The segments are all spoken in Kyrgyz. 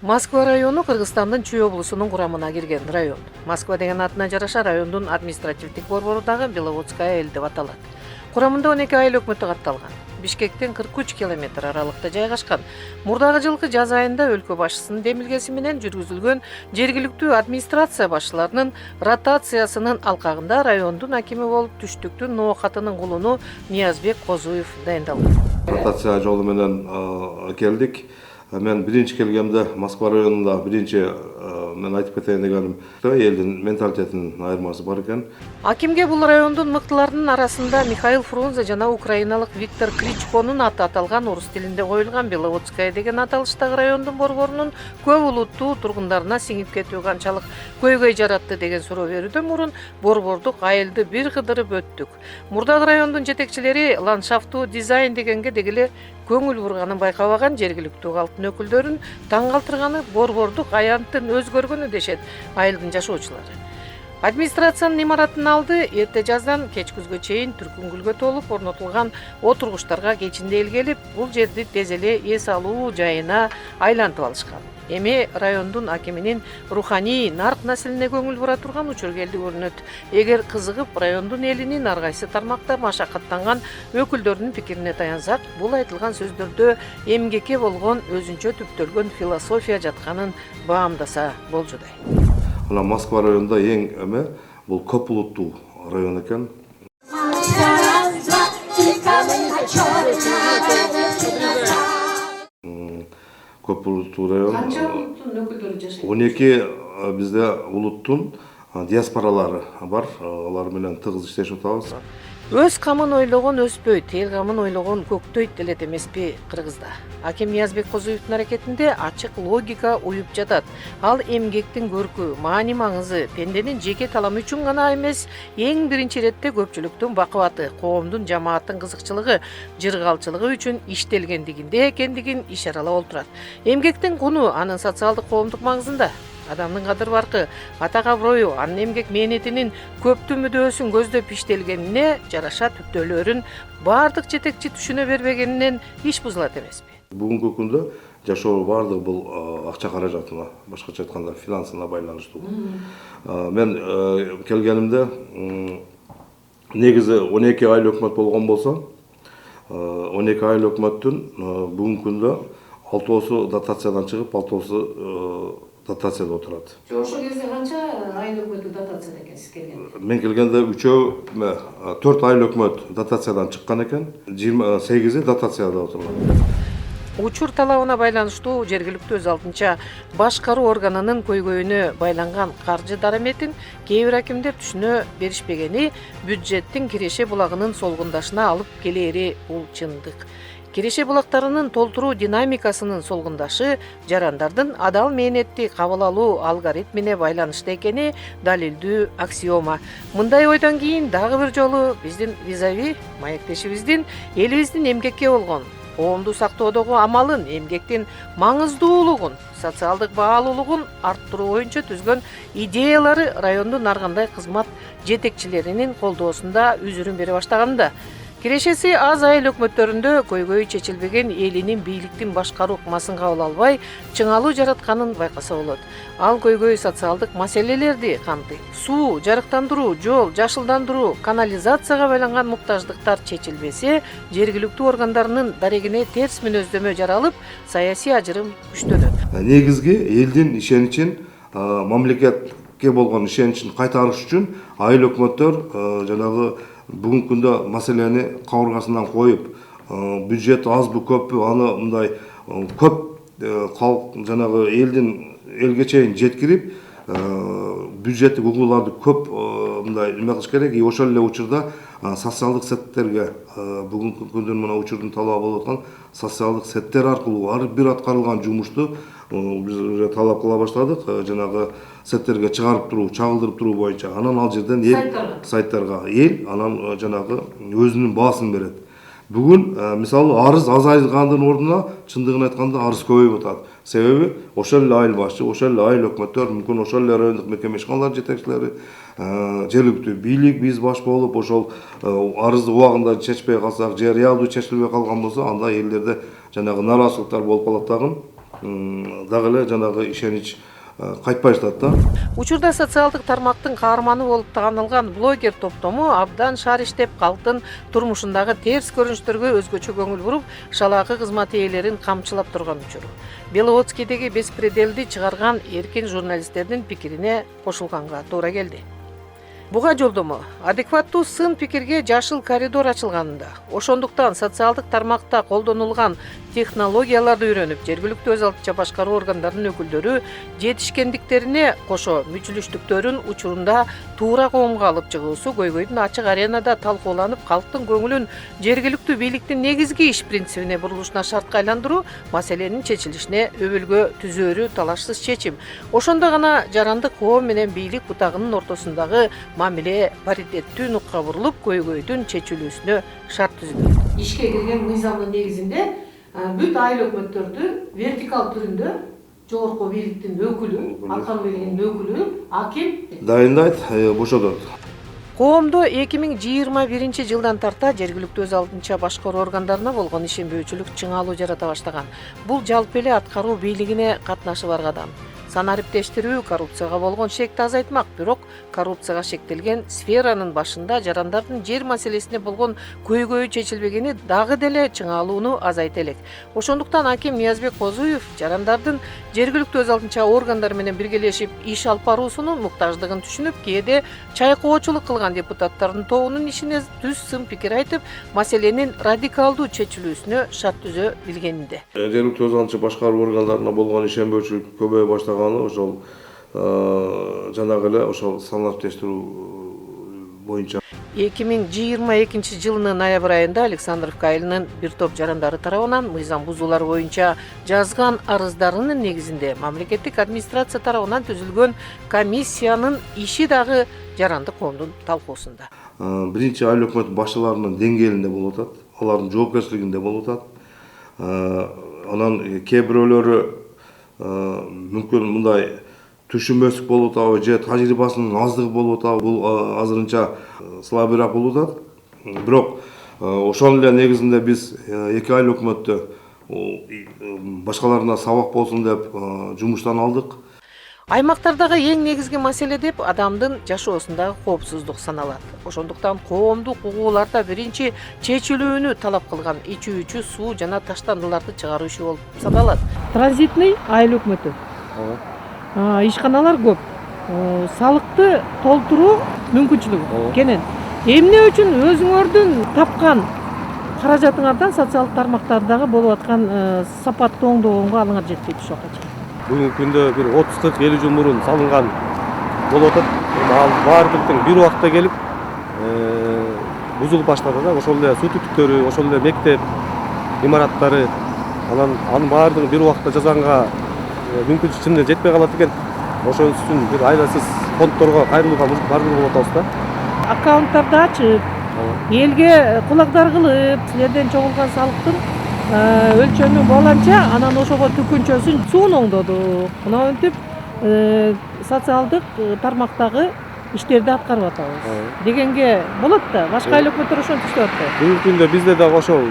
Москва району Кыргызстандын Чүй облусунун курамына кирген район. Москва деген атына жараша райондун административдик борбору дагы Беловодская эл деп аталат. Курамында 12 айыл өкмөтү катталган. Бишкектен 43 километр аралыкта жайгашкан. Мурдагы жылкы жаз айында өлкө башчысынын демилгеси менен жүргүзүлгөн жергиликтүү администрация башчыларынын ротациясынын алкагында райондун акими болуп түштүктүн ноокатынын кулуну Ниязбек Козуев дайындалды. Ротация жолу менен келдик. Мен биринчи келгенде Москва районунда биринчи мен айтып кетейин дегеним элдин менталитетинин айырмасы бар экен. Акимге бул райондун мыктыларынын арасында Михаил Фрунзе жана украиналык Виктор Кличконун аты аталган орус тилинде коюлган Беловодская деген аталыштагы райондун борборунун көп улуттуу тургундарына сиңип кетүү канчалык көйгөй жаратты деген суроо берүүдөн мурун борбордук айылды бир кыдырып өттүк. Мурдагы райондун жетекчилери ландшафттуу дизайн дегенге дегеле көңүл бурганын байкабаган жергиликтүү калктын өкүлдөрүн таң калтырганы борбордук аянттын өзгөргөнү дешет айылдын жашоочулары. Администрациянын имаратынын алды эрте жаздан кеч күзгө чейин түркүнгүлгө толуп орнотулган отургучтарга кечинде эл келип, бул жерди тез эле эс алуу жайына айлантып алышкан. Эми райондун акиминин руханий нарк населине көңүл бура турган учур келди көрүнөт. Эгер кызыгып райондун элинин ар кайсы тармакта машакаттанган өкүлдөрүнүн пикирине таянсак, бул айтылган сөздөрдө эмгекке болгон өзүнчө түптөлгөн философия жатканын баамдаса болжудай. Мына Москва районунда эң эме бул көп улуттуу район экен. Көп улуттуу район. Канча улуттун өкүлдөрү жашайт? 12 бизде улуттун диаспоралары бар. Алар менен тыгыз иштешип атабыз. Өз камын ойлогон өспөйт, эл камын ойлогон көктөйт делет эмеспи кыргызда. Аким Ниязбек Козуевдун аракетинде ачык логика уюп жатат. Ал эмгектин көркү, маани маңызы, пенденин жеке таламы үчүн гана эмес, эң биринчи иретте көпчүлүктүн бакыбаты, коомдун жамааттын кызыкчылыгы, жыргалчылыгы үчүн иштелгендигинде экендигин ишаралап олтурат. Эмгектин куну анын социалдык коомдук маңызында. Адамдын кадыр баркы, атак аброю, анын эмгек мээнетинин көптүн мүдөөсүн көздөп иштелгенине жараша түптөлөрүн бардык жетекчи түшүнө бербегенинен иш бузулат эмеспи. Бүгүнкү күндө жашоо бардыгы бул акча каражатына, башкача айтканда финансына байланыштуу. Мен келгенимде негизи 12 айыл өкмөт болгон болсо, 12 айыл өкмөттүн бүгүнкү күндө 6 дотациядан чыгып, 6 дотацияда отурат. Ошол кезде канча айыл өкмөтү дотацияда экен сиз келгенде? Мен келгенде 4 айыл өкмөт дотациядан чыккан экен, 28 дотацияда отурган. Учур талабына байланыштуу жергиликтүү өз алдынча башкаруу органынын көйгөйүнө байланган каржы дараметин кээ бир акимдер түшүнө беришпегени бюджеттин Киреше булагынын солгундашына алып келери бул чындык. Киреше булактарынын толтуруу динамикасынын солгундашы жарандардын адал мээнетти кабыл алуу алгоритмине байланыштуу экени далилдүү аксиома. Мындай ойдон кийин дагы бир жолу биздин визави маектешибиздин элибиздин эмгекке болгон коомду сактоодогу амалын, эмгектин маңыздуулугун, социалдык баалуулугун арттыруу боюнча түзгөн идеялары райондун ар кандай кызмат жетекчилеринин колдоосунда үзүрүн бере баштаганында. Кирешеси аз айыл өкмөттөрүндө көйгөйү чечилбеген элинин бийликтин башкаруу ыкмасын кабыл албай, чыңалуу жаратканын байкаса болот. Ал көйгөй социалдык маселелерди камтыйт. Суу, жарыктандыруу, жол, жашылдандыруу, канализацияга байланган муктаждыктар чечилбесе, жергиликтүү органдарынын дарегине терс мүнөздөмө жаралып, саясий ажырым күчтөнөт. Негизги элдин ишеничин, мамлекетке болгон ишеничин кайтарыш үчүн айыл өкмөттөр жанагы бүгүнкү күндө маселени кабыргасынан коюп, бюджет азбы көппү, аны мындай көп калк жанагы элге чейин жеткирип, бюджеттик угууларды көп мындай эме кылыш керек. И ошол эле учурда социалдык сеттерге бүгүнкү күндүн мына учурдун талабы болуп аткан социалдык сеттер аркылуу ар бир аткарылган жумушту биз уже талап кыла баштадык. Жанагы сеттерге чыгарып туруу, чагылдырып туруу боюнча, анан ал жерден сайттарга эл анан жанагы өзүнүн баасын берет. Бүгүн мисалы арыз азайгандын ордуна чындыгын айтканда арыз көбөйүп атат. Себеби ошол эле айыл башчы, ошол эле айыл өкмөттөр, мүмкүн ошол эле райондук мекеме ишканалар жетекчилери, жергиликтүү бийлик биз баш болуп ошол арызды убагында чечпей калсак же реалдуу чечилбей калган болсо, анда элдерде жанагы нараазычылыктар болуп калат дагы. дагы эле жанагы ишенич кайтпай жатат да. Учурда социалдык тармактын каарманы болуп таанылган блогер топтому абдан шаар иштеп, калктын турмушундагы терс көрүнүштөргө өзгөчө көңүл буруп, шалаакы кызмат ээлерин камчылап турган учуру. Беловодскийдеги беспределди чыгарган эркин журналисттердин пикирине кошулганга туура келди. Буга жолдомо адекваттуу сын пикирге жашыл коридор ачылганында, ошондуктан социалдык тармакта колдонулган технологияларды үйрөнүп, жергиликтүү өз алдынча башкаруу органдарынын өкүлдөрү жетишкендиктерине кошо мүчүлүштүктөрүн учурунда туура коомго алып чыгуусу көйгөйдүн ачык аренада талкууланып, калктын көңүлүн жергиликтүү бийликтин негизги иш принцибине бурулушуна шартка айландыруу маселенин чечилишине өбөлгө түзөөрү талашсыз чечим. Ошондо гана жарандык коом менен бийлик бутагынын ортосундагы мамиле паритеттүү нукка бурулуп, көйгөйдүн чечилүүсүнө шарт түзүлөт. Ишке кирген мыйзамдын негизинде бүт айыл өкмөттөрдү вертикал түрүндө жогорку бийликтин өкүлү, аткаруу бийлигинин өкүлү, аким Дайындайт, бошотот. Коомдо 2021 жылдан тарта жергиликтүү өз алдынча башкаруу органдарына болгон ишенбөөчүлүк чыңалуу жарата баштаган. Бул жалпы эле аткаруу бийлигине катнашы бар кадам. Санариптештирүү коррупцияга болгон шекти азайтмак, бирок коррупцияга шектелген сферанын башында жарандардын жер маселесине болгон көйгөйү чечилбегени дагы деле чыңалууну азайта элек. Ошондуктан аким Ниязбек Козуев жарандардын жергиликтүү өз алдынча органдар менен биргелешип иш алып баруусунун муктаждыгын түшүнүп, кээде чайкоочулук кылган депутаттардын тобунун ишине түз сын пикир айтып, маселенин радикалдуу чечилүүсүнө шарт түзө билгенинде. Жергиликтүү өз алдынча башкаруу органдарына болгон ишенбөөчүлүк көбөйө баштаганы ошол жанагы эле ошол санариптештирүү боюнча. 2022 жылынын ноябрь айында Александровка айылынын бир топ жарандары тарабынан мыйзам бузуулар боюнча жазган арыздарынын негизинде мамлекеттик администрация тарабынан түзүлгөн комиссиянын иши дагы жарандык коомдун талкуусунда. Биринчи айыл өкмөт башчыларынын деңгээлинде болуп атат, алардын жоопкерчилигинде болуп атат. Анан кээ бирөөлөрү мүмкүн мындай түшүнмөстүк болуп атабы же тажрыйбасынын аздыгы болуп атабы, бул азырынча слабыйраак болуп атат. Бирок ошонун эле негизинде биз эки айыл өкмөттө башкаларына сабак болсун деп жумуштан алдык. Аймактардагы эң негизги маселе деп адамдын жашоосундагы коопсуздук саналат. Ошондуктан коомдук угууларда биринчи чечилүүнү талап кылган ичүүчү суу жана таштандыларды чыгаруу иши болуп саналат. Транзитный айыл өкмөтү. Ишканалар көп. Салыкты толтуруу мүмкүнчүлүгү кенен. Эмне үчүн өзүңөрдүн тапкан каражатыңардан социалдык тармактардагы болуп аткан сапаттуу оңдогонго алыңар жетпейт ушул чейин. Бүгүнкү күндө бир 30-40-50 жыл мурун салынган болуп атат. Ал баардыктын бир убакта келип бузулуп баштады да. Ошол эле суу түтүктөрү, ошол эле мектеп имараттары, анын баардыгы бир убакта жасаганга мүмкүнчүлүк чын эле жетпей калат экен. Ошон үчүн бир айласыз фонддорго кайрылууга мажбур болуп атабыз да. Аккаунттарды ачып, элге кулагдар кылып, силерден чогулган салыктын өлчөмү баланча, анан ошого түкүнчөсүн суун оңдодук. Мынтип социалдык тармактагы иштерди аткарып атабыз дегенге болот да. Башка айыл өкмөттөр ошентип иштеп атпайбы? Бүгүнкү күндө бизде дагы ошол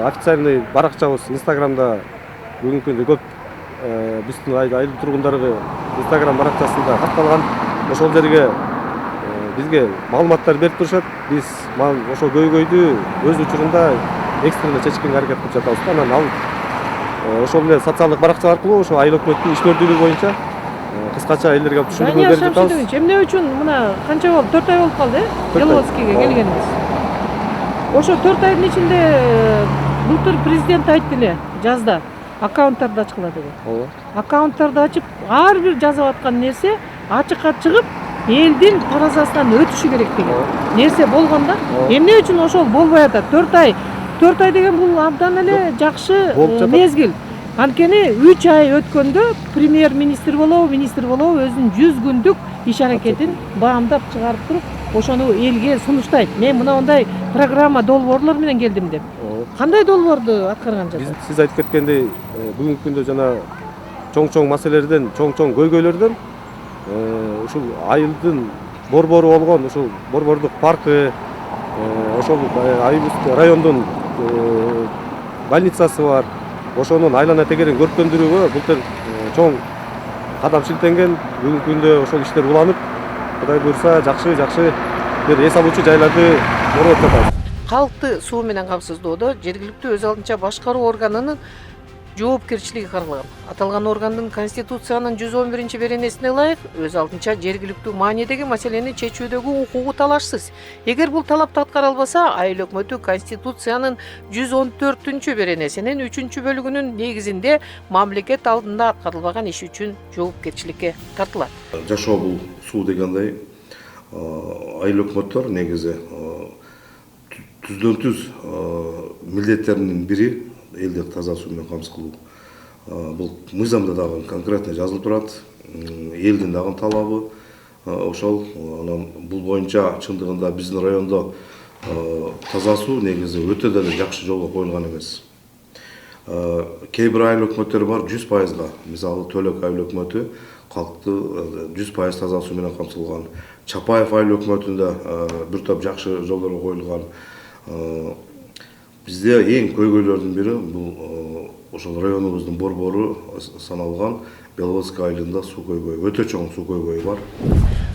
официальный баракчабыз Инстаграмда бүгүнкү күндө көп биздин айыл тургундары Инстаграм баракчасында катталган. Ошол жерге бизге маалыматтар берип турушат. Биз ошол көйгөйдү өз учурунда экстренно чечкенге аракет кылып жатабыз. Анан ал ошол эле социалдык баракча аркылуу ошо айыл өкмөттүн ишмердүүлүгү боюнча кыскача элдерге түшүндүрмө берип жатабыз. Эмне үчүн мына канча болду? 4 ай болуп калды, Беловодскийге келгенибиз. Ошо 4 айдын ичинде былтыр президент айтты эле жазда аккаунттарды ачкыла деген. Аккаунттарды ачып, ар бир жазып аткан нерсе ачыкка чыгып, элдин таразасынан өтүшү керек деген нерсе болгон да. Эмне үчүн ошол болбой атат? 4 ай. 4 ай деген бул абдан эле жакшы мезгил. Анткени 3 ай өткөндө премьер-министр болобу, министр болобу өзүнүн 100 күндүк иш аракетин баамдап чыгарып туруп, ошону элге сунуштайт. Мен мындай программа долбоорлор менен келдим деп. Кандай долбоорду аткарган жакшы? Сиз айтып кеткендей, бүгүнкү күндө жана чоң көйгөйлөрдөн ушул айылдын борбору болгон ушул борбордук паркы, ошол айылыбыз райондун больницасы бар. ошонун айлана тегерин көркөндүрүүгө бул тең чоң кадам шилтенген. Бүгүнкү күндө ошол иштер уланып, Кудай буйрса жакшы бир эс алуучу жайларды орнотуп жатабыз. Калкты суу менен камсыздоодо жергиликтүү өз алдынча башкаруу органынын жоопкерчилиги каралган. Аталган органдын Конституциянын 111 беренесине ылайык өз алдынча жергиликтүү маанидеги маселени чечүүдөгү укугу талашсыз. Эгер бул талапты аткарылбаса, айыл өкмөтү Конституциянын 114 беренесинин 3-бөлүгүнүн негизинде мамлекет алдында аткарылбаган иш үчүн жоопкерчиликке тартылат. Жашоо бул суу дегендей, айыл өкмөттөр негизи түздөн-түз милдеттеринин бири элдик таза суу менен камсыз кылуу. Бул мыйзамда дагы конкретно жазылып турат. Элдин дагы талабы ошол. Анан бул боюнча чындыгында биздин райондо таза суу негизи өтө деле жакшы жолго коюлган эмес. Кээ бир айыл өкмөттөрү бар 100%. Мисалы Төлөк айыл өкмөтү калкты 100% таза суу менен камтылган. Чапаев айыл өкмөтүндө бир топ жакшы жолдор коюлган. Бизде эң көйгөйлөрдүн бири бул ошол районубуздун борбору саналган Беловодский айылында суу көйгөйү, өтө чоң суу көйгөйү бар.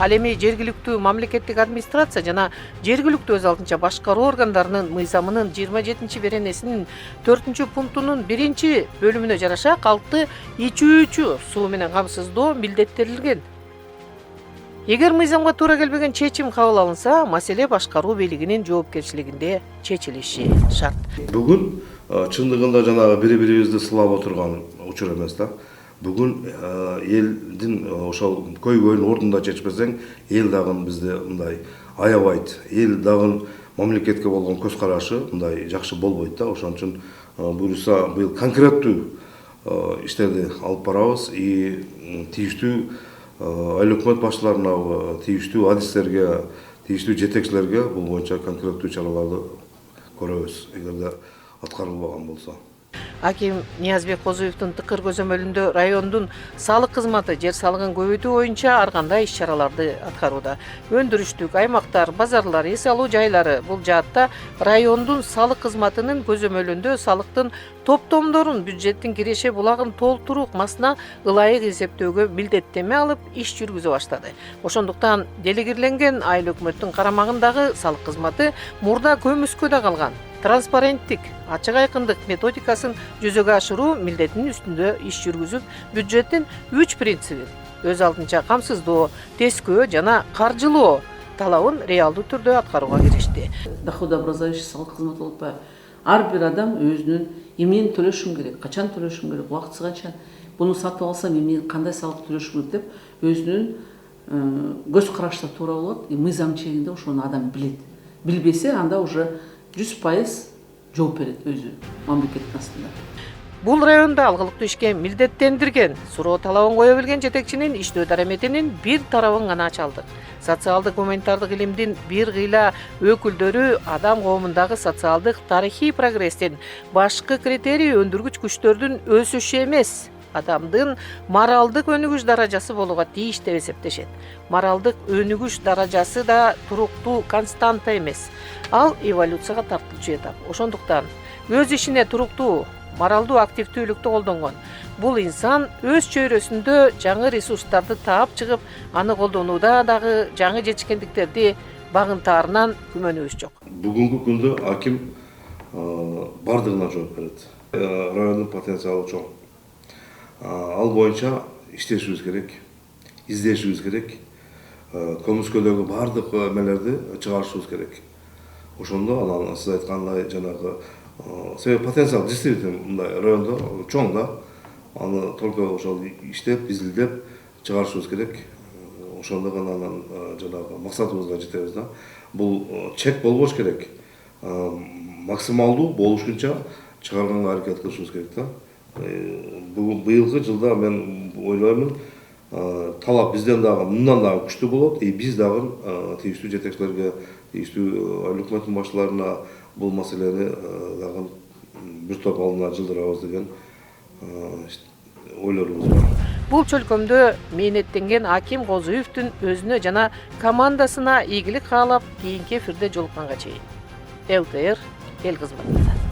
Ал эми жергиликтүү мамлекеттик администрация жана жергиликтүү өз алдынча башкаруу органдарынын мыйзамынын 27 беренесинин 4 пунктунун 1 бөлүмүнө жараша калкты ичүүчү суу менен камсыздоо милдеттелинген. Эгер мыйзамга туура келбеген чечим кабыл алынса, маселе башкаруу бийлигинин жоопкерчилигинде чечилиши шарт. Бүгүн чындыгында жанагы бири-бирибизди сылап отурган учур эмес да. Бүгүн элдин ошол көйгөйүн ордунда чечпесең, эл дагы бизди мындай аябайт. Эл дагы мамлекетке болгон көз карашы мындай жакшы болбойт да. Ошон үчүн буюрса быйыл конкреттүү иштерди алып барабыз. Тийиштүү айыл өкмөт башчыларына, тийиштүү адистерге, тийиштүү жетекчилерге бул боюнча конкреттүү чараларды көрөбүз, эгерде аткарылбаган болсо. Аким Ниязбек Козуевдун тыкыр көзөмөлүндө райондун салык кызматы жер салыгын көбөйтүү боюнча ар кандай иш-чараларды аткарууда. Өндүрүштүк аймактар, базарлар, эс алуу жайлары бул жаатта райондун салык кызматынын көзөмөлүндө салыктын топтомдорун бюджеттин киреше булагын толтуруу масына ылайык эсептөөгө милдеттеме алып иш жүргүзө баштады. Ошондуктан делегирленген айыл өкмөттүн карамагындагы салык кызматы мурда көмүскөдө калган. Транспаrenттик, ачык айкындык методикасын жүзөгө ашыруу милдетинин үстүндө иш жүргүзүп, бюджеттин 3 принцибин өз алдынча камсыздоо, тескөө жана каржылоо талабын реалдуу түрдө аткарууга киришти. Доходообразующий салык кызматы болуп атпайбы? Ар бир адам өзүнүн эмнени төлөшүм керек, качан төлөшүм керек, убактысы канча, буну сатып алсам эмнени кандай салык төлөшүм керек деп өзүнүн көз карашта туура болот. Мыйзам чегинде ошону адам билет. Билбесе анда уже 100% жооп берет өзү мамлекеттин астында. Бул районда алгылыктуу ишке милдеттендирген, суроо талабын кое билген жетекчинин иштөө дараметинин бир тарабын гана ачалдык. Социалдык гуманитардык илимдин бир кыйла өкүлдөрү адам коомундагы социалдык тарыхый прогресстин башкы критерий өндүргүч күчтөрдүн өсүшү эмес, адамдын моралдык өнүгүш даражасы болууга тийиш деп эсептешет. Моралдык өнүгүш даражасы да туруктуу константа эмес. Ал эволюцияга тартылчу этап. Ошондуктан өз ишине туруктуу, моралдуу активдүүлүктү колдонгон бул инсан өз чөйрөсүндө жаңы ресурстарды таап чыгып, аны колдонууда дагы жаңы жетишкендиктерди багынтаарынан күмөнүбүз жок. Бүгүнкү күндө аким бардыгына жооп берет. Райондун потенциалы чоң. Ал боюнча иштешибиз керек, издешибиз керек. Көмүскөдөгү бардык эмелерди чыгарышыбыз керек. Ошондо анан сиз айткандай жанагы себеби потенциал действительно мындай райондо чоң да. Аны только ошол иштеп, изилдеп чыгарышыбыз керек. Ошондо гана анан жанагы максатыбызга жетебиз да. Бул чек болбош керек. Максималдуу болушунча чыгарганга аракет кылышыбыз керек да. Быйылкы жылда мен ойлоймун, талап бизден дагы мындан дагы күчтүү болот. Биз дагы тийиштүү жетекчилерге, тийиштүү айыл өкмөттүн башчыларына бул маселени дагы бир топ алдына жылдырабыз деген ойлорубуз бар. Бул чөлкөмдө мээнеттенген Аким Козуевдин өзүнө жана командасына ийгилик каалап, кийинки эфирде жолукканга чейин. ЛТР эл кызматында.